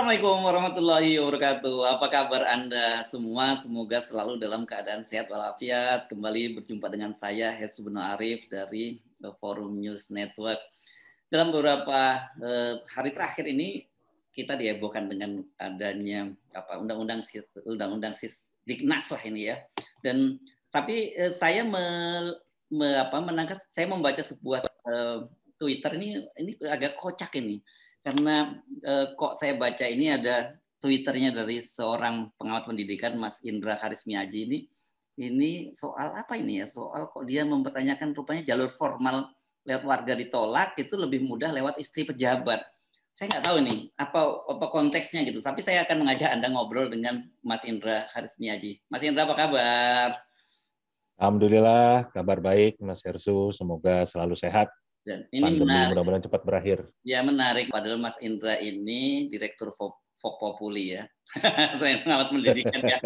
Assalamualaikum warahmatullahi wabarakatuh. Apa kabar Anda semua? Semoga selalu dalam keadaan sehat walafiat. Kembali berjumpa dengan saya, Hetsu Beno Arif dari Forum News Network. Dalam beberapa hari terakhir ini, kita dihebohkan dengan adanya undang-undang Sisdiknas lah ini ya. Tapi saya saya membaca sebuah Twitter ini agak kocak ini. Karena kok saya baca ini ada Twitternya dari seorang pengamat pendidikan, Mas Indra Karismiaji ini soal apa ini ya? Soal kok dia mempertanyakan rupanya jalur formal lewat warga ditolak itu lebih mudah lewat istri pejabat. Saya nggak tahu nih apa konteksnya gitu. Tapi saya akan mengajak Anda ngobrol dengan Mas Indra Karismiaji. Mas Indra, apa kabar? Alhamdulillah, kabar baik Mas Hersu. Semoga selalu sehat. Dan ini pandemi mudah-mudahan cepat berakhir. Ya menarik, padahal Mas Indra ini Direktur Populi ya. Saya pengamat pendidikan ya.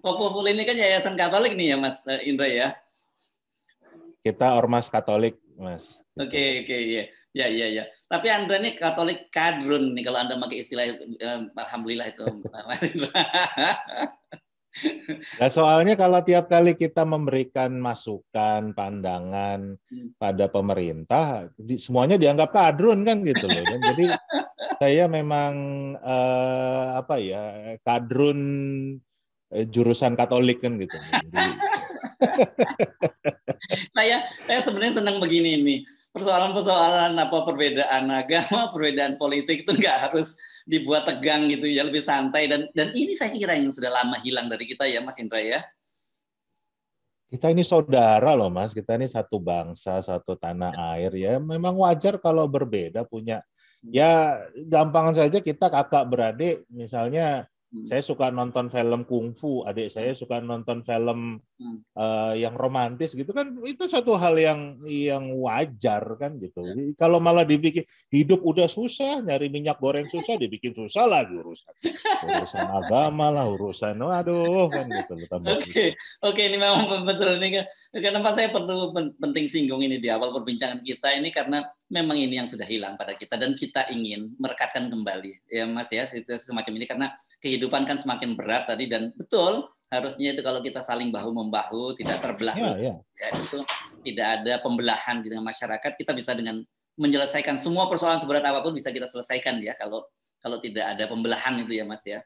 Populi ini kan yayasan Katolik nih ya Mas Indra ya. Kita ormas Katolik, Mas. Oke, ya. Tapi Anda ini Katolik kadrun nih kalau Anda pakai istilah alhamdulillah itu. Nah, soalnya kalau tiap kali kita memberikan masukan, pandangan pada pemerintah, semuanya dianggap kadrun kan gitu loh. Dan jadi saya memang kadrun jurusan Katolik kan gitu. Saya sebenarnya senang begini nih. Persoalan-persoalan perbedaan agama, perbedaan politik itu nggak harus dibuat tegang gitu ya, lebih santai dan ini saya kira yang sudah lama hilang dari kita ya Mas Indra ya. Kita ini saudara loh Mas, kita ini satu bangsa, satu tanah air ya. Memang wajar kalau berbeda punya ya gampangan saja kita kakak beradik misalnya. Saya suka nonton film kungfu, adik saya suka nonton film yang romantis gitu kan, itu satu hal yang wajar kan gitu. Jadi, kalau malah dibikin hidup udah susah, nyari minyak goreng susah, dibikin susah lagi urusan agama lah, urusan waduh kan gitu. Oke, ini memang betul ini kan. Kenapa saya perlu penting singgung ini di awal perbincangan kita ini karena memang ini yang sudah hilang pada kita dan kita ingin merekatkan kembali ya Mas ya situasi semacam ini karena kehidupan kan semakin berat tadi dan betul harusnya itu kalau kita saling bahu membahu tidak terbelah ya, itu tidak ada pembelahan di tengah masyarakat, kita bisa dengan menyelesaikan semua persoalan seberat apapun bisa kita selesaikan ya kalau tidak ada pembelahan itu ya Mas ya.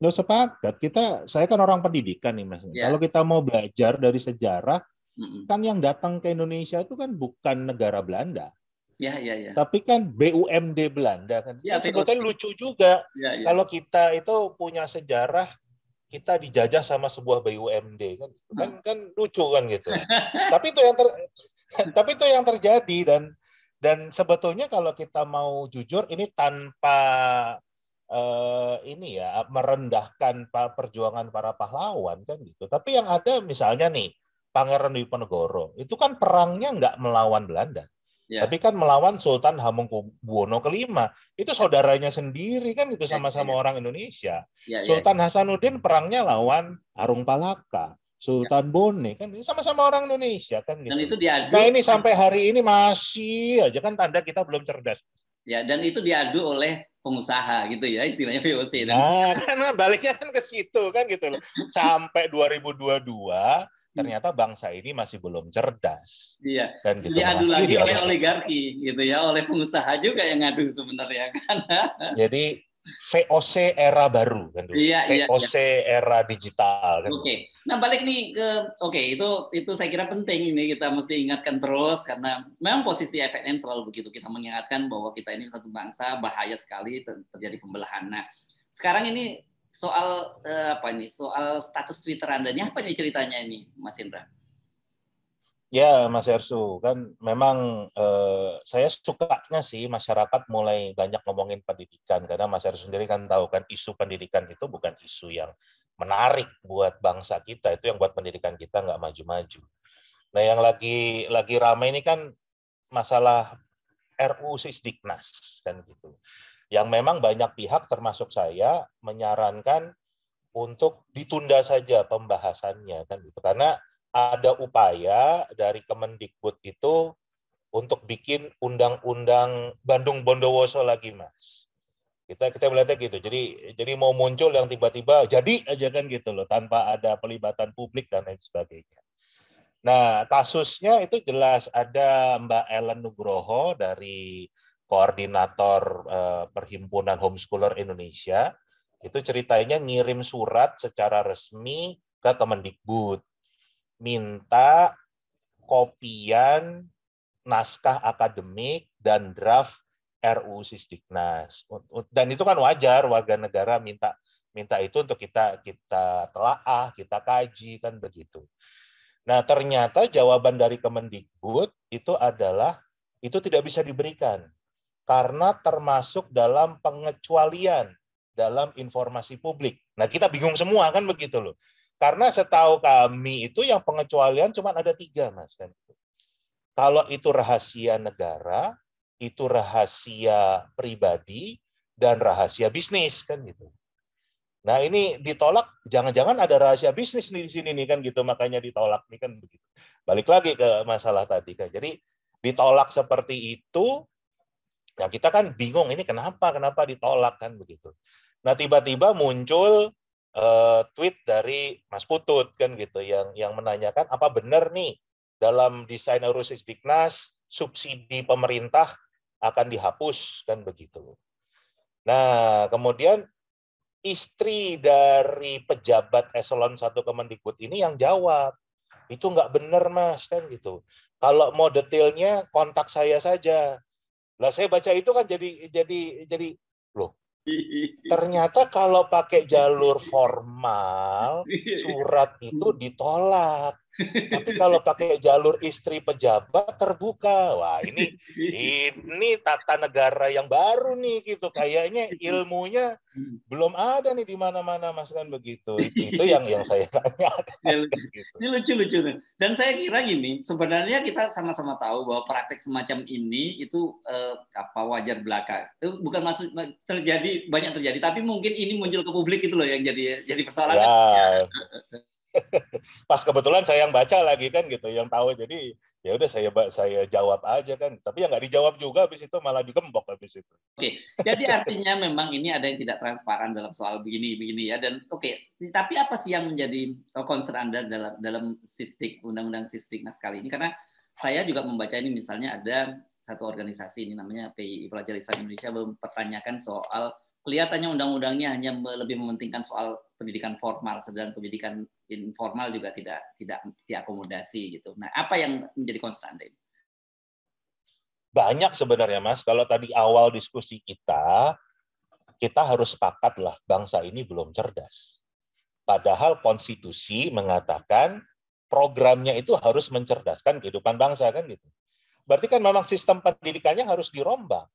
Lo sepakat, saya kan orang pendidikan nih Mas. Ya. Kalau kita mau belajar dari sejarah, kan yang datang ke Indonesia itu kan bukan negara Belanda. Ya. Tapi kan BUMD Belanda kan. Ya, sebetulnya lucu juga. Ya. Kalau kita itu punya sejarah kita dijajah sama sebuah BUMD kan lucu kan gitu. Tapi itu yang terjadi dan sebetulnya kalau kita mau jujur ini tanpa merendahkan perjuangan para pahlawan kan gitu. Tapi yang ada misalnya nih Pangeran Diponegoro itu kan perangnya nggak melawan Belanda. Ya. Tapi kan melawan Sultan Hamengkubuwono V. Itu saudaranya sendiri kan gitu sama-sama orang Indonesia. Sultan Hasanuddin perangnya lawan Arung Palaka. Sultan Bone kan sama-sama orang Indonesia kan gitu. Dan itu diadu. Nah ini sampai hari ini masih aja kan tanda kita belum cerdas. Ya, dan itu diadu oleh pengusaha gitu ya istilahnya VOC. Nah, kan baliknya kan ke situ kan gitu loh. Sampai 2022 ternyata bangsa ini masih belum cerdas. Iya. Dan gitu diadu lagi oleh oligarki gitu ya, oleh pengusaha juga yang ngadu sebenarnya kan. Jadi VOC era baru kan dulu. VOC era digital kan. Oke. Nah, balik nih ke itu saya kira penting ini kita mesti ingatkan terus karena memang posisi FNN selalu begitu, kita mengingatkan bahwa kita ini satu bangsa, bahaya sekali terjadi pembelahan. Nah, sekarang ini soal soal status Twitter Anda ini apa nih ceritanya ini Mas Indra? Ya Mas Ersu, kan memang saya sukanya sih masyarakat mulai banyak ngomongin pendidikan karena Mas Ersu sendiri kan tahu kan isu pendidikan itu bukan isu yang menarik buat bangsa kita, itu yang buat pendidikan kita nggak maju-maju. Nah yang lagi ramai ini kan masalah RUU Sisdiknas kan gitu. Yang memang banyak pihak termasuk saya menyarankan untuk ditunda saja pembahasannya kan gitu. Karena ada upaya dari Kemendikbud itu untuk bikin undang-undang Bandung Bondowoso lagi, Mas. Kita melihatnya gitu. Jadi mau muncul yang tiba-tiba jadi aja kan gitu loh, tanpa ada pelibatan publik dan lain sebagainya. Nah, kasusnya itu jelas ada Mbak Ellen Nugroho dari koordinator Perhimpunan Homeschooler Indonesia. Itu ceritanya ngirim surat secara resmi ke Kemendikbud, minta kopian naskah akademik dan draft RUU Sisdiknas. Dan itu kan wajar warga negara minta itu untuk kita telaah, kita kaji kan begitu. Nah, ternyata jawaban dari Kemendikbud itu adalah itu tidak bisa diberikan karena termasuk dalam pengecualian dalam informasi publik. Nah, kita bingung semua kan begitu loh. Karena setahu kami itu yang pengecualian cuma ada 3, Mas. Kalau itu rahasia negara, itu rahasia pribadi, dan rahasia bisnis kan gitu. Nah, ini ditolak, jangan-jangan ada rahasia bisnis nih di sini nih kan gitu, makanya ditolak nih kan begitu. Balik lagi ke masalah tadi kan. Jadi ditolak seperti itu, ya kita kan bingung ini kenapa ditolak kan begitu. Nah, tiba-tiba muncul tweet dari Mas Putut kan gitu yang menanyakan apa benar nih dalam desain RUU Sisdiknas subsidi pemerintah akan dihapus kan begitu. Nah, kemudian istri dari pejabat eselon 1 Kemendikbud ini yang jawab, itu nggak benar Mas kan gitu. Kalau mau detailnya kontak saya saja. Lah saya baca itu kan jadi loh. Ternyata kalau pakai jalur formal surat itu ditolak. Tapi kalau pakai jalur istri pejabat terbuka. Wah, ini tata negara yang baru nih gitu. Kayaknya ilmunya belum ada nih di mana-mana Mas kan begitu. Itu yang saya tanya. Ini lucu-lucu. Dan saya kira gini, sebenarnya kita sama-sama tahu bahwa praktek semacam ini itu wajar belaka. Itu bukan maksud banyak terjadi, tapi mungkin ini muncul ke publik itu loh yang jadi persoalan. Ya. Pas kebetulan saya yang baca lagi kan gitu, yang tahu, jadi ya udah saya jawab aja kan, tapi ya nggak dijawab juga, habis itu malah digembok habis itu. Oke, jadi artinya memang ini ada yang tidak transparan dalam soal begini ya, dan tapi apa sih yang menjadi concern Anda dalam undang-undang Sisdiknas kali ini? Karena saya juga membaca ini, misalnya ada satu organisasi ini namanya PII, Pelajar Islam Indonesia, mempertanyakan soal kelihatannya undang-undangnya hanya lebih mementingkan soal pendidikan formal, sedangkan pendidikan informal juga tidak diakomodasi gitu. Nah, apa yang menjadi concern Anda ini? Banyak sebenarnya Mas, kalau tadi awal diskusi kita harus sepakat lah bangsa ini belum cerdas. Padahal konstitusi mengatakan programnya itu harus mencerdaskan kehidupan bangsa kan gitu. Berarti kan memang sistem pendidikannya harus dirombak.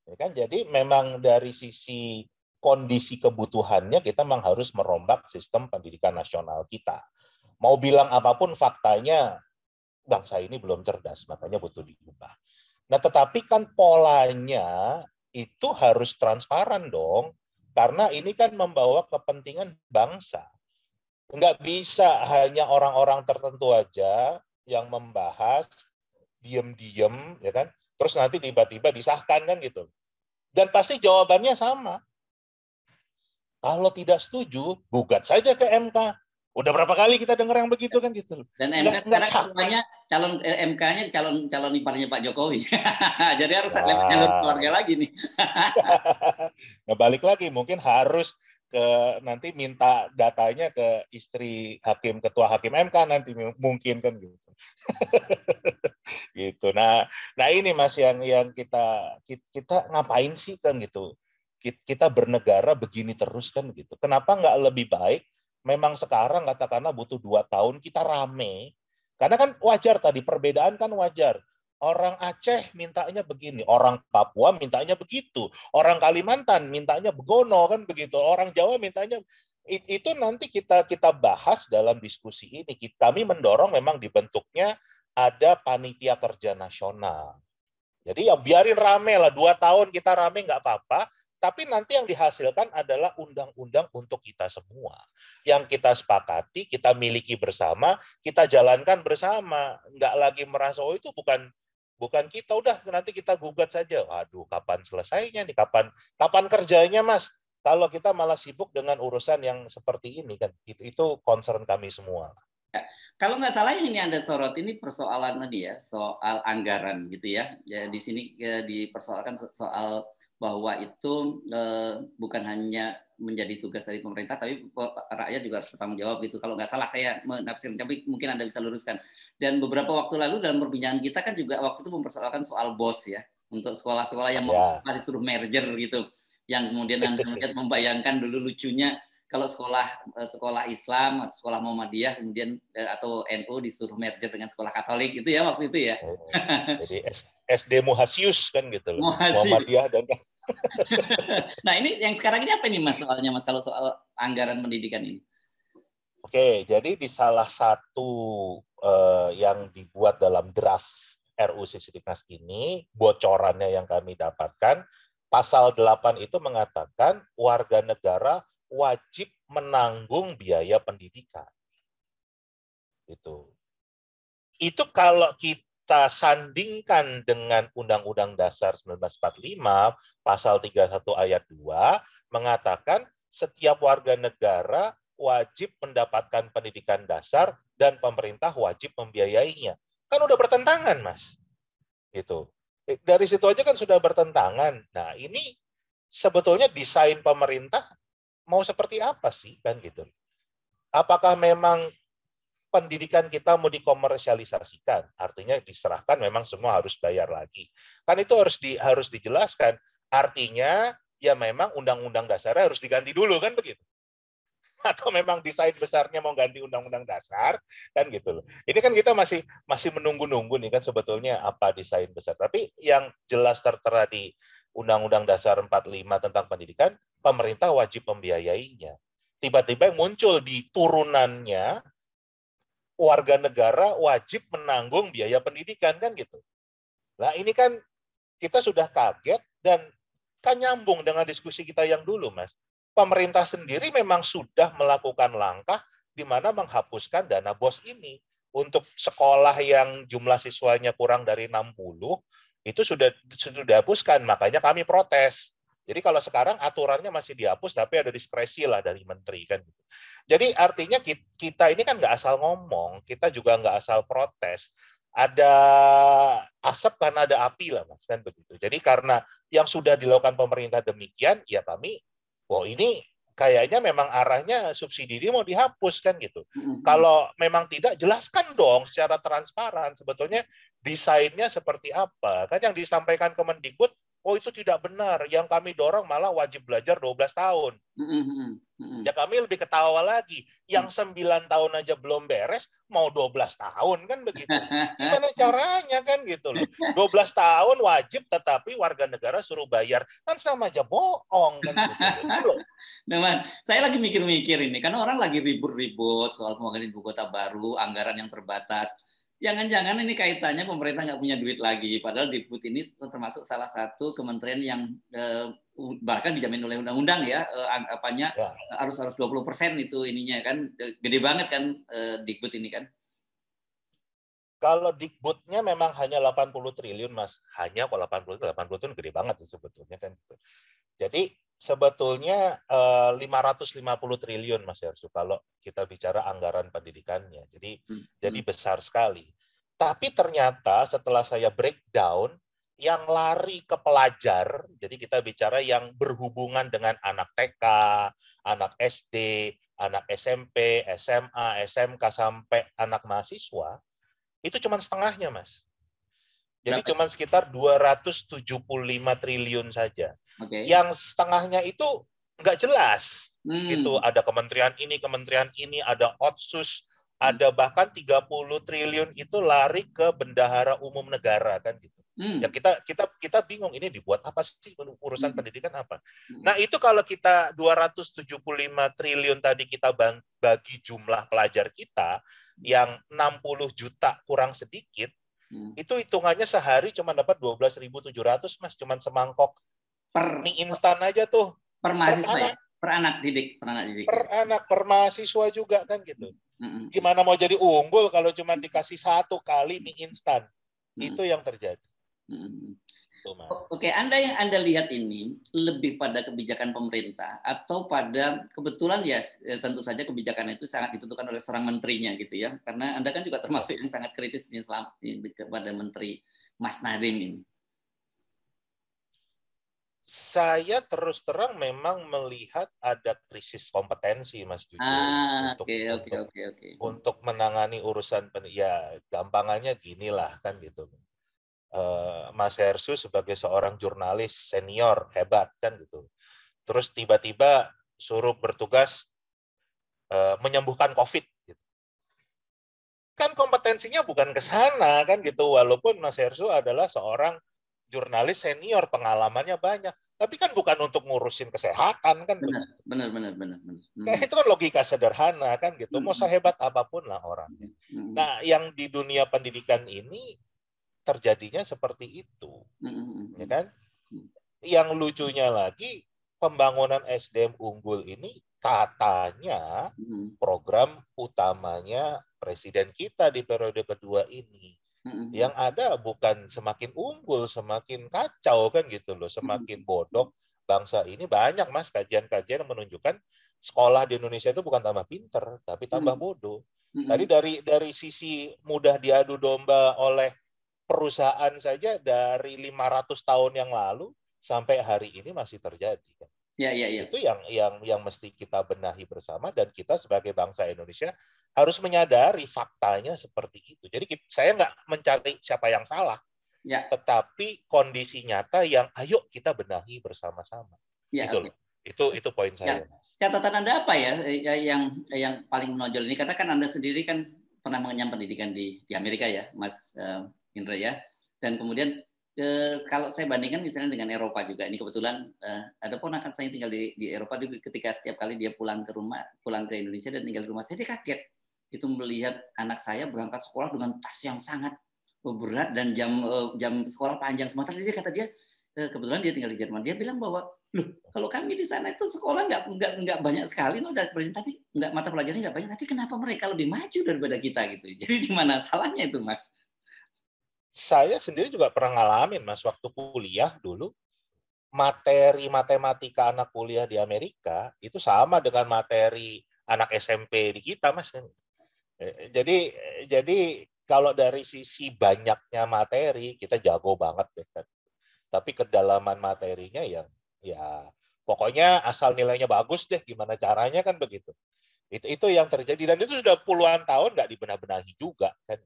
Ya kan? Jadi memang dari sisi kondisi kebutuhannya kita memang harus merombak sistem pendidikan nasional kita. Mau bilang apapun faktanya bangsa ini belum cerdas, makanya butuh diubah. Nah, tetapi kan polanya itu harus transparan dong, karena ini kan membawa kepentingan bangsa. Nggak bisa hanya orang-orang tertentu aja yang membahas diam-diam, ya kan? Terus nanti tiba-tiba disahkan kan gitu. Dan pasti jawabannya sama. Kalau tidak setuju, gugat saja ke MK. Udah berapa kali kita dengar yang begitu kan gitu. Dan MK sekarang ketuanya MK-nya calon iparnya Pak Jokowi. Jadi harus ada jalur keluarga lagi nih. Nah, balik lagi mungkin harus nanti minta datanya ke istri ketua hakim MK nanti mungkin kan gitu. Gitu. Nah ini Mas yang kita ngapain sih kan gitu. Kita bernegara begini terus kan gitu. Kenapa nggak lebih baik memang sekarang katakanlah butuh 2 tahun kita rame. Karena kan wajar tadi, perbedaan kan wajar. Orang Aceh mintanya begini, orang Papua mintanya begitu, orang Kalimantan mintanya begono kan begitu, orang Jawa mintanya itu nanti kita bahas dalam diskusi ini. Kami mendorong memang dibentuknya ada panitia kerja nasional. Jadi ya biarin rame lah, 2 tahun kita rame nggak apa-apa. Tapi nanti yang dihasilkan adalah undang-undang untuk kita semua. Yang kita sepakati, kita miliki bersama, kita jalankan bersama. Nggak lagi merasa, oh itu bukan Bukan kita udah nanti kita gugat saja. Waduh, kapan selesainya nih? Kapan kerjanya, Mas? Kalau kita malah sibuk dengan urusan yang seperti ini kan, itu concern kami semua. Kalau nggak salah yang ini Anda sorot ini persoalan tadi ya, soal anggaran gitu ya. Ya di sini dipersoalkan soal bahwa itu bukan hanya menjadi tugas dari pemerintah, tapi rakyat juga harus bertanggung jawab gitu. Kalau nggak salah saya menafsirkan, tapi mungkin Anda bisa luruskan. Dan beberapa waktu lalu dalam perbincangan kita kan juga waktu itu mempersoalkan soal BOS ya, untuk sekolah-sekolah yang mau disuruh merger gitu. Yang kemudian Anda membayangkan dulu lucunya kalau sekolah Islam atau sekolah Muhammadiyah kemudian atau NU disuruh merger dengan sekolah Katolik itu ya waktu itu ya. Jadi SD Muhasius kan gitu loh. Muhasius. Muhammadiyah dan Nah, ini yang sekarang ini apa nih Mas soalnya Mas kalau soal anggaran pendidikan ini? Oke, jadi di salah satu yang dibuat dalam draft RUU Sisdiknas ini, bocorannya yang kami dapatkan, pasal 8 itu mengatakan warga negara wajib menanggung biaya pendidikan. Itu kalau kita sandingkan dengan Undang-Undang Dasar 1945, pasal 31 ayat 2, mengatakan setiap warga negara wajib mendapatkan pendidikan dasar dan pemerintah wajib membiayainya. Kan udah bertentangan, Mas. Dari situ aja kan sudah bertentangan. Nah, ini sebetulnya desain pemerintah mau seperti apa sih kan gitu. Apakah memang pendidikan kita mau dikomersialisasikan, artinya diserahkan memang semua harus bayar lagi. Kan itu harus dijelaskan. Artinya ya memang undang-undang dasarnya harus diganti dulu kan begitu. Atau memang desain besarnya mau ganti undang-undang dasar kan gitu loh. Ini kan kita masih menunggu-nunggu nih kan sebetulnya apa desain besar. Tapi yang jelas tertera di Undang-Undang Dasar 45 tentang pendidikan, pemerintah wajib membiayainya. Tiba-tiba muncul di turunannya warga negara wajib menanggung biaya pendidikan kan gitu. Nah, ini kan kita sudah kaget dan kan nyambung dengan diskusi kita yang dulu, Mas. Pemerintah sendiri memang sudah melakukan langkah di mana menghapuskan dana BOS ini. Untuk sekolah yang jumlah siswanya kurang dari 60, itu sudah dihapuskan, makanya kami protes. Jadi kalau sekarang aturannya masih dihapus, tapi ada diskresi lah dari menteri kan. Jadi artinya kita ini kan nggak asal ngomong, kita juga nggak asal protes. Ada asap karena ada api lah, Mas, kan begitu. Jadi karena yang sudah dilakukan pemerintah demikian, ya kami, ini kayaknya memang arahnya subsidi ini mau dihapus kan gitu. Kalau memang tidak, jelaskan dong secara transparan sebetulnya desainnya seperti apa. Kan yang disampaikan Kemendikbud, itu tidak benar. Yang kami dorong malah wajib belajar 12 tahun. Ya kami lebih ketawa lagi. Yang 9 tahun aja belum beres, mau 12 tahun kan begitu. Gimana caranya kan gitu loh. 12 tahun wajib tetapi warga negara suruh bayar. Kan sama aja bohong kan gitu loh. Nah, saya lagi mikir-mikir ini. Karena orang lagi ribut-ribut soal pembangunan ibu kota baru, anggaran yang terbatas. Jangan-jangan ini kaitannya pemerintah nggak punya duit lagi. Padahal Dikbud ini termasuk salah satu kementerian yang bahkan dijamin oleh undang-undang ya, anggapannya harus 20% itu ininya kan. Gede banget kan Dikbud ini kan. Kalau Dikbudnya memang hanya 80 triliun, Mas. Hanya kalau 80 triliun gede banget sebetulnya kan. Jadi sebetulnya 550 triliun, Mas Yarsu, kalau kita bicara anggaran pendidikannya. Jadi besar sekali. Tapi ternyata setelah saya breakdown, yang lari ke pelajar, jadi kita bicara yang berhubungan dengan anak TK, anak SD, anak SMP, SMA, SMK, sampai anak mahasiswa, itu cuma setengahnya, Mas. Jadi cuma sekitar 275 triliun saja. Yang setengahnya itu nggak jelas. Gitu. Ada kementerian ini, ada Otsus, ada bahkan 30 triliun itu lari ke bendahara umum negara kan gitu. Ya kita bingung ini dibuat apa sih urusan pendidikan apa. Nah, itu kalau kita 275 triliun tadi kita bagi jumlah pelajar kita yang 60 juta kurang sedikit, itu hitungannya sehari cuma dapat 12.700, Mas, cuma semangkok mie instan aja tuh. Per mahasiswa ya? Per anak didik. Per mahasiswa juga kan gitu. Gimana mau jadi unggul kalau cuma dikasih 1 kali mie instan? Itu yang terjadi. Hmm. Tuh, Mas. Oke, yang Anda lihat ini lebih pada kebijakan pemerintah atau pada kebetulan ya tentu saja kebijakan itu sangat ditentukan oleh seorang menterinya gitu ya. Karena Anda kan juga termasuk yang sangat kritis nih kepada Menteri Mas Nadiem ini. Saya terus terang memang melihat ada krisis kompetensi, Mas, jujur. Untuk menangani urusan ya gampangannya ginilah kan gitu. Mas Hersu sebagai seorang jurnalis senior hebat kan gitu. Terus tiba-tiba suruh bertugas menyembuhkan COVID. Gitu. Kan kompetensinya bukan ke sana kan gitu. Walaupun Mas Hersu adalah seorang jurnalis senior, pengalamannya banyak. Tapi kan bukan untuk ngurusin kesehatan kan. Benar. Kayak itu kan logika sederhana kan gitu. Mau sehebat apapun lah orangnya. Nah, yang di dunia pendidikan ini terjadinya seperti itu, ya kan? Yang lucunya lagi, pembangunan SDM unggul ini katanya program utamanya presiden kita di periode kedua ini. Yang ada bukan semakin unggul, semakin kacau kan gitu loh, semakin bodoh bangsa ini. Banyak, Mas, kajian-kajian yang menunjukkan sekolah di Indonesia itu bukan tambah pinter, tapi tambah bodoh. Tadi dari sisi mudah diadu domba oleh perusahaan saja dari 500 tahun yang lalu sampai hari ini masih terjadi. Ya. Itu yang mesti kita benahi bersama, dan kita sebagai bangsa Indonesia harus menyadari faktanya seperti itu. Jadi saya nggak mencari siapa yang salah, tetapi kondisi nyata yang ayo kita benahi bersama-sama. Itu poin saya. Catatan Anda apa ya yang paling menonjol ini? Karena kan Anda sendiri kan pernah mengenyam pendidikan di Amerika ya, Mas Indra ya. Dan kemudian kalau saya bandingkan misalnya dengan Eropa juga, ini kebetulan ada ponakan saya yang tinggal di Eropa, ketika setiap kali dia pulang ke Indonesia dan tinggal di rumah saya, dia kaget itu melihat anak saya berangkat sekolah dengan tas yang sangat berat dan jam sekolah panjang. Sementara dia kata dia kebetulan dia tinggal di Jerman, dia bilang bahwa loh, kalau kami di sana itu sekolah nggak banyak sekali, tapi nggak, mata pelajarannya nggak banyak, tapi kenapa mereka lebih maju daripada kita gitu? Jadi di mana salahnya itu, Mas? Saya sendiri juga pernah ngalamin, Mas, waktu kuliah dulu, materi matematika anak kuliah di Amerika itu sama dengan materi anak SMP di kita, Mas. Jadi kalau dari sisi banyaknya materi kita jago banget deh kan. Tapi kedalaman materinya ya pokoknya asal nilainya bagus deh, gimana caranya kan begitu. Itu yang terjadi, dan itu sudah puluhan tahun nggak dibenah-benahi juga kan.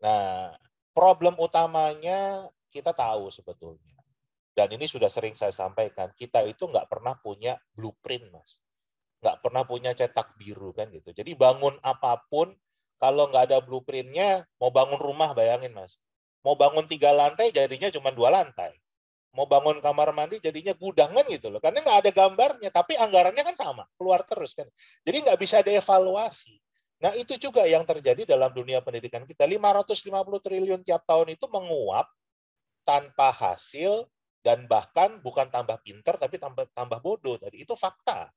Nah, problem utamanya kita tahu sebetulnya, dan ini sudah sering saya sampaikan, kita itu nggak pernah punya blueprint, Mas. Nggak pernah punya cetak biru kan gitu. Jadi bangun apapun, kalau nggak ada blueprintnya, mau bangun rumah bayangin, Mas. Mau bangun 3 lantai jadinya cuma 2 lantai. Mau bangun kamar mandi jadinya gudang kan gitu loh. Karena nggak ada gambarnya, tapi anggarannya kan sama, keluar terus kan. Jadi nggak bisa dievaluasi. Nah, itu juga yang terjadi dalam dunia pendidikan kita. 550 triliun tiap tahun itu menguap tanpa hasil, dan bahkan bukan tambah pinter, tapi tambah bodoh. Jadi itu fakta.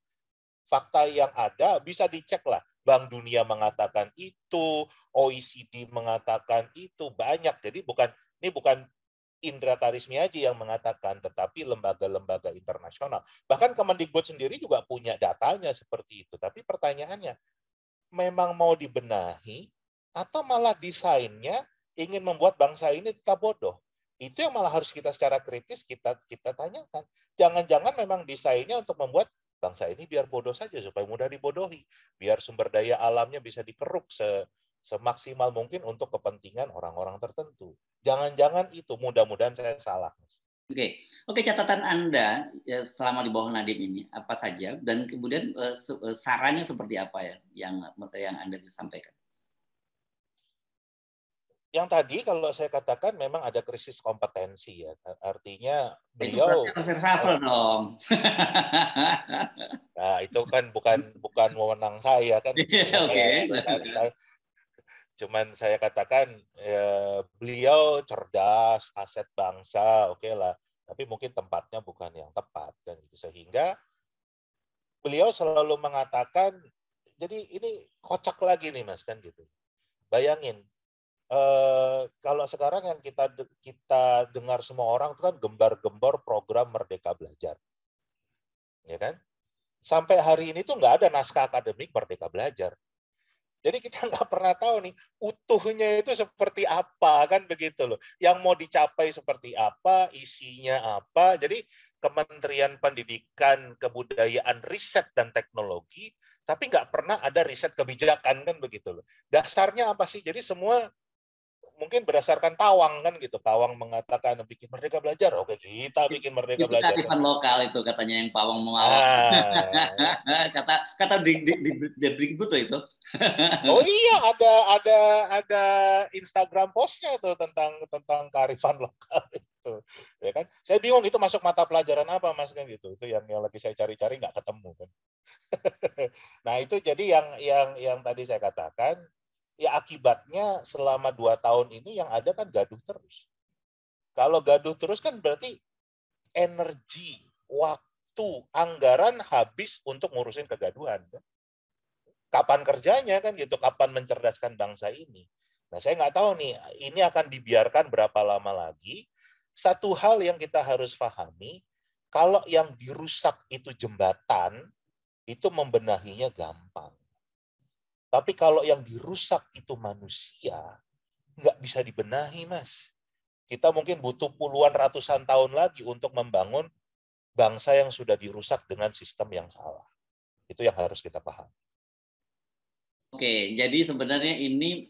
Fakta yang ada bisa dicek lah. Bank Dunia mengatakan itu, OECD mengatakan itu, banyak. Jadi ini bukan Indra Karismiaji yang mengatakan, tetapi lembaga-lembaga internasional. Bahkan Kemendikbud sendiri juga punya datanya seperti itu. Tapi pertanyaannya, memang mau dibenahi atau malah desainnya ingin membuat bangsa ini tetap bodoh? Itu yang malah harus kita secara kritis kita tanyakan. Jangan-jangan memang desainnya untuk membuat bangsa ini biar bodoh saja supaya mudah dibodohi, biar sumber daya alamnya bisa dikeruk semaksimal mungkin untuk kepentingan orang-orang tertentu. Jangan-jangan itu, mudah-mudahan saya salah. Oke, catatan Anda selama di bawah Nadiem ini apa saja, dan kemudian sarannya seperti apa ya yang Anda bisa sampaikan? Yang tadi kalau saya katakan memang ada krisis kompetensi ya, artinya beliau itu reshuffle dong. Nah, itu kan bukan wewenang saya kan. Cuman saya katakan beliau cerdas, aset bangsa, oke lah. Tapi mungkin tempatnya bukan yang tepat kan gitu. Sehingga beliau selalu mengatakan, jadi ini kocak lagi nih, Mas, kan gitu. Bayangin, Kalau sekarang yang kita dengar semua orang itu kan gembar-gembor program Merdeka Belajar, ya kan? Sampai hari ini tuh nggak ada naskah akademik Merdeka Belajar. Jadi kita nggak pernah tahu nih utuhnya itu seperti apa, kan begitu loh. Yang mau dicapai seperti apa, isinya apa. Jadi Kementerian Pendidikan, Kebudayaan, Riset dan Teknologi, tapi nggak pernah ada riset kebijakan, kan begitu loh. Dasarnya apa sih? Jadi semua mungkin berdasarkan pawang, kan gitu. Pawang mengatakan bikin Merdeka Belajar, oke kita bikin Merdeka Itu Belajar, kan kearifan gitu. lokal itu katanya yang pawang mengawal. Ah, kata di Berikut itu. oh iya, ada Instagram postnya tuh tentang kearifan lokal itu, ya kan? Saya bingung itu masuk mata pelajaran apa, Mas, kan gitu. Itu yang lagi saya cari-cari nggak ketemu, kan. Nah itu jadi yang tadi saya katakan, ya akibatnya selama 2 tahun ini yang ada kan gaduh terus. Kalau gaduh terus kan berarti energi, waktu, anggaran habis untuk ngurusin kegaduhan, kan? Kapan kerjanya, kan gitu, kapan mencerdaskan bangsa ini. Nah, saya nggak tahu nih, ini akan dibiarkan berapa lama lagi. Satu hal yang kita harus pahami, kalau yang dirusak itu jembatan, itu membenahinya gampang. Tapi kalau yang dirusak itu manusia, nggak bisa dibenahi, Mas. Kita mungkin butuh puluhan ratusan tahun lagi untuk membangun bangsa yang sudah dirusak dengan sistem yang salah. Itu yang harus kita pahami. Oke, jadi sebenarnya ini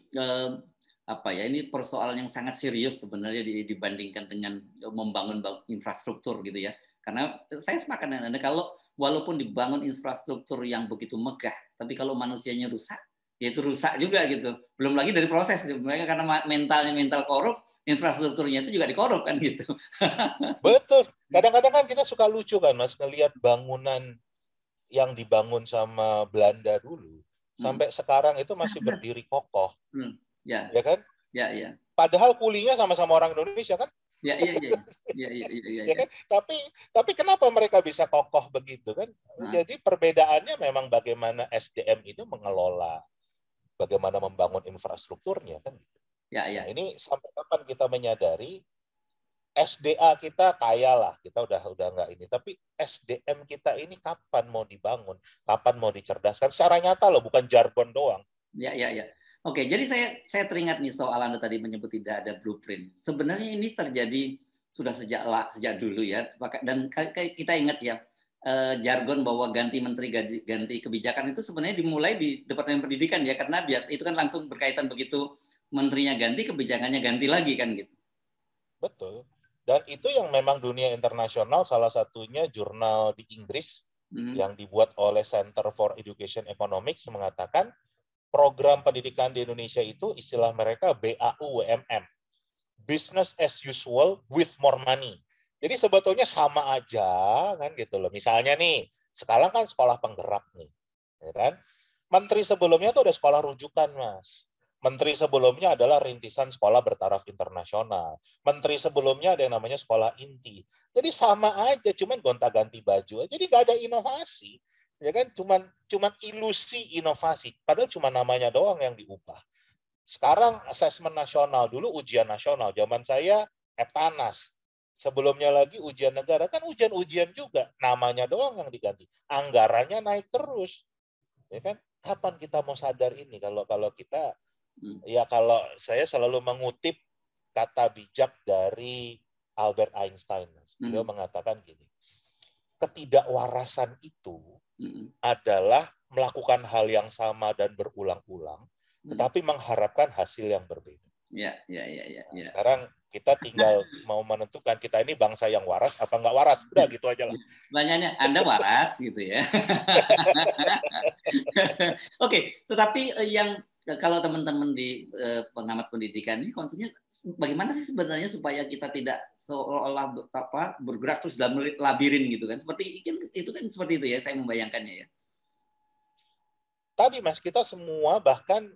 apa ya? Ini persoalan yang sangat serius sebenarnya dibandingkan dengan membangun infrastruktur gitu ya. Karena saya sepakat dengan Anda, kalau walaupun dibangun infrastruktur yang begitu megah, tapi kalau manusianya rusak, ya itu rusak juga gitu. Belum lagi dari proses mereka, karena mental korup, infrastrukturnya itu juga dikorup kan gitu. Betul. Kadang-kadang kan kita suka lucu kan, Mas, ngelihat bangunan yang dibangun sama Belanda dulu Hmm. sampai sekarang itu masih berdiri kokoh, Ya, ya kan? ya, ya, Padahal kulinya sama-sama orang Indonesia, kan? ya, ya, ya, ya, ya, ya, Ya ya. kan? Tapi kenapa mereka bisa kokoh begitu, kan? Nah, Jadi perbedaannya memang bagaimana SDM itu mengelola, bagaimana membangun infrastrukturnya, kan? ya, Nah, ya. ini sampai kapan kita menyadari SDA kita kaya lah, kita udah nggak ini. Tapi SDM kita ini kapan mau dibangun, kapan mau dicerdaskan secara nyata loh, bukan jargon doang. Ya, ya, ya. Oke, jadi saya teringat nih soal Anda tadi menyebut tidak ada blueprint. Sebenarnya ini terjadi sudah sejak dulu ya. Dan kita ingat ya, jargon bahwa ganti menteri, ganti kebijakan itu sebenarnya dimulai di Departemen Pendidikan ya, karena biasa itu kan langsung berkaitan, begitu menterinya ganti, kebijakannya ganti lagi kan gitu. Betul. Dan itu yang memang dunia internasional, salah satunya jurnal di Inggris yang dibuat oleh Center for Education Economics mengatakan program pendidikan di Indonesia itu istilah mereka BAUWMM. Business as usual with more money. Jadi sebetulnya sama aja, kan gitu loh. Misalnya nih, sekarang kan sekolah penggerak nih, ya kan? Menteri sebelumnya tuh ada sekolah rujukan, Mas. Menteri sebelumnya adalah rintisan sekolah bertaraf internasional. Menteri sebelumnya ada yang namanya sekolah inti. Jadi sama aja, cuman gonta-ganti baju. Jadi nggak ada inovasi, ya kan? Cuman ilusi inovasi. Padahal cuma namanya doang yang diubah. Sekarang asesmen nasional, dulu ujian nasional. Zaman saya Eptanas. Sebelumnya lagi ujian negara, kan ujian-ujian juga. Namanya doang yang diganti. Anggarannya naik terus. Ya kan? Kapan kita mau sadar ini? Kalau kita, ya kalau saya selalu mengutip kata bijak dari Albert Einstein. Beliau mengatakan gini, ketidakwarasan itu adalah melakukan hal yang sama dan berulang-ulang, tetapi mengharapkan hasil yang berbeda. Ya, ya, ya, ya. Nah, sekarang kita tinggal mau menentukan kita ini bangsa yang waras apa nggak waras. Udah gitu aja lah. Pertanyaannya, Anda waras gitu ya. Oke, tetapi yang kalau teman-teman di pengamat pendidikan ini konsepnya bagaimana sih sebenarnya supaya kita tidak seolah bergerak terus dalam labirin gitu kan? Seperti itu kan seperti itu ya, saya membayangkannya ya. Tadi Mas, kita semua bahkan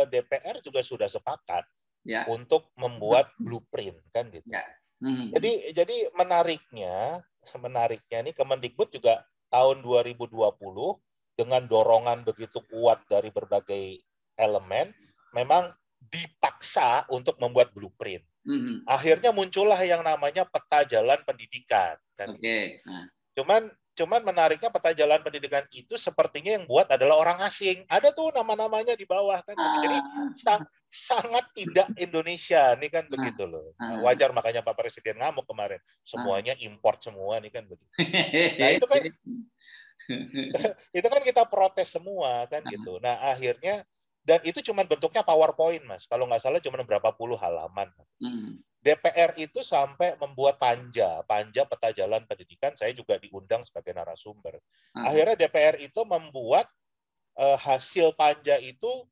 DPR juga sudah sepakat ya, untuk membuat blueprint kan gitu. Ya. Jadi menariknya nih Kemendikbud juga tahun 2020 dengan dorongan begitu kuat dari berbagai elemen, memang dipaksa untuk membuat blueprint. Akhirnya muncullah yang namanya peta jalan pendidikan. Oke. Nah. Cuman menariknya peta jalan pendidikan itu sepertinya yang buat adalah orang asing. Ada tuh nama-namanya di bawah kan. Jadi sangat tidak Indonesia nih kan begitu loh. Wajar makanya Pak Presiden ngamuk kemarin. Semuanya import semua nih kan begitu. Nah itu kan itu kan kita protes semua kan gitu. Nah akhirnya dan itu cuma bentuknya PowerPoint Mas. Kalau nggak salah cuma berapa puluh halaman. DPR itu sampai membuat panja peta jalan pendidikan. Saya juga diundang sebagai narasumber. Akhirnya DPR itu membuat hasil panja itu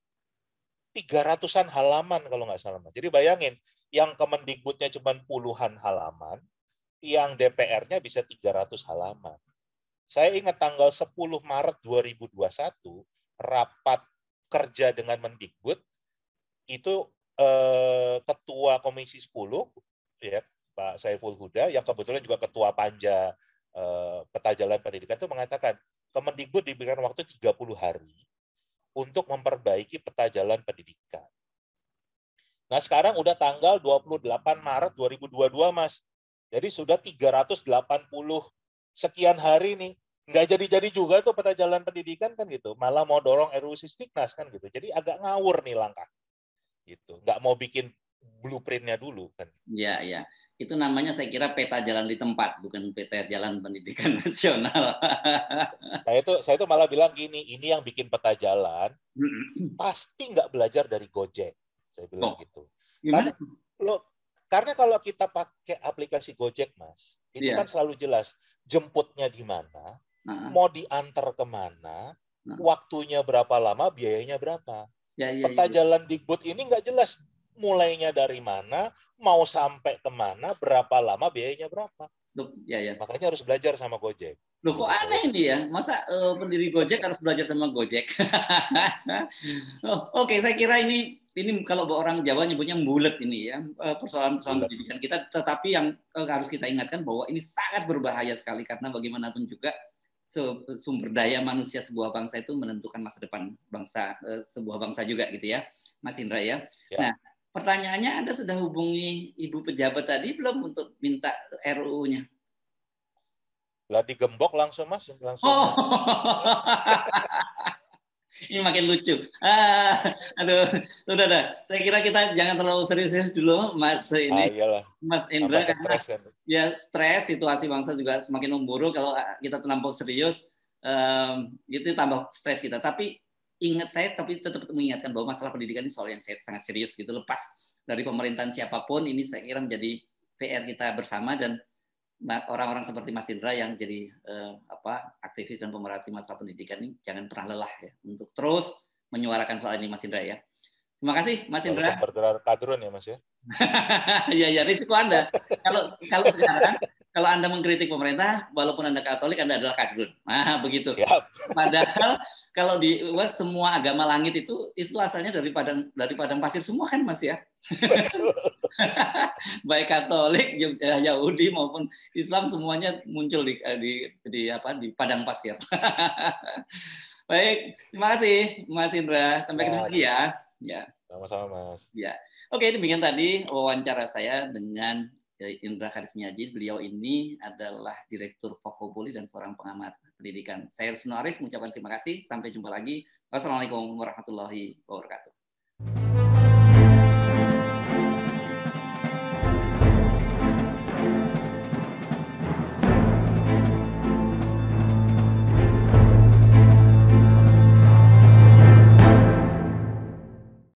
300-an halaman kalau nggak salah. Jadi bayangin, yang Kemendikbudnya cuma puluhan halaman, yang DPR-nya bisa 300 halaman. Saya ingat tanggal 10 Maret 2021, rapat kerja dengan Mendikbud, itu Ketua Komisi 10, ya, Pak Saiful Huda, yang kebetulan juga Ketua Panja Peta Jalan Pendidikan itu mengatakan, Kemendikbud diberikan waktu 30 hari untuk memperbaiki peta jalan pendidikan. Nah, sekarang udah tanggal 28 Maret 2022, Mas. Jadi sudah 380 sekian hari nih. Nggak jadi-jadi juga tuh peta jalan pendidikan kan gitu. Malah mau dorong RUU Sisdiknas kan gitu. Jadi agak ngawur nih langkah. Gitu. Nggak mau bikin blueprint-nya dulu kan. Iya, iya. Itu namanya saya kira peta jalan di tempat, bukan peta jalan pendidikan nasional. Saya itu malah bilang gini, ini yang bikin peta jalan pasti nggak belajar dari Gojek. Saya bilang gitu. Karena kalau kita pakai aplikasi Gojek, Mas, itu kan selalu jelas jemputnya di mana, mau diantar kemana, waktunya berapa lama, biayanya berapa. Peta jalan Dikbud ini nggak jelas mulainya dari mana, mau sampai kemana, berapa lama, biayanya berapa. Makanya harus belajar sama Gojek. Loh, kok aneh ini ya? Masa pendiri Gojek harus belajar sama Gojek? Oke, saya kira ini kalau orang Jawa nyebutnya bulet ini ya, persoalan-persoalan pendidikan kita. Tetapi yang harus kita ingatkan bahwa ini sangat berbahaya sekali karena bagaimanapun juga sumber daya manusia sebuah bangsa itu menentukan masa depan bangsa, sebuah bangsa juga gitu ya, Mas Indra ya. Nah, pertanyaannya, Anda sudah hubungi Ibu pejabat tadi belum untuk minta RUU-nya? Lah digembok langsung Mas, langsung. Oh. Ini makin lucu. Aduh, udah. Saya kira kita jangan terlalu serius dulu, Mas ini. Mas Indra, karena kan? Ya stres, situasi bangsa juga semakin memburuk. Kalau kita terlampau serius, itu tambah stres kita. Tapi tapi tetap mengingatkan bahwa masalah pendidikan ini soal yang sangat serius gitu. Lepas dari pemerintahan siapapun, ini saya kira menjadi PR kita bersama, dan orang-orang seperti Mas Indra yang jadi aktivis dan pemerhati masalah pendidikan ini jangan pernah lelah ya untuk terus menyuarakan soal ini, Mas Indra ya. Terima kasih, Mas Indra. Walaupun bergerak kadrun ya, Mas ya. Ya risiko Anda. Kalau sekarang kalau Anda mengkritik pemerintah, walaupun Anda Katolik, Anda adalah kadrun. Nah, begitu. Siap. Padahal kalau di semua agama langit itu asalnya dari padang pasir semua kan, Mas ya. Betul. Baik Katolik, Yahudi maupun Islam semuanya muncul di padang pasir. Baik, terima kasih Mas Indra. Sampai ketemu lagi ya. Ya. Sama-sama Mas. Ya. Oke, demikian tadi wawancara saya dengan Indra Karismiaji. Beliau ini adalah Direktur Fakopoli dan seorang pengamat pendidikan. Saya Rusno Arif mengucapkan terima kasih. Sampai jumpa lagi. Wassalamualaikum warahmatullahi wabarakatuh.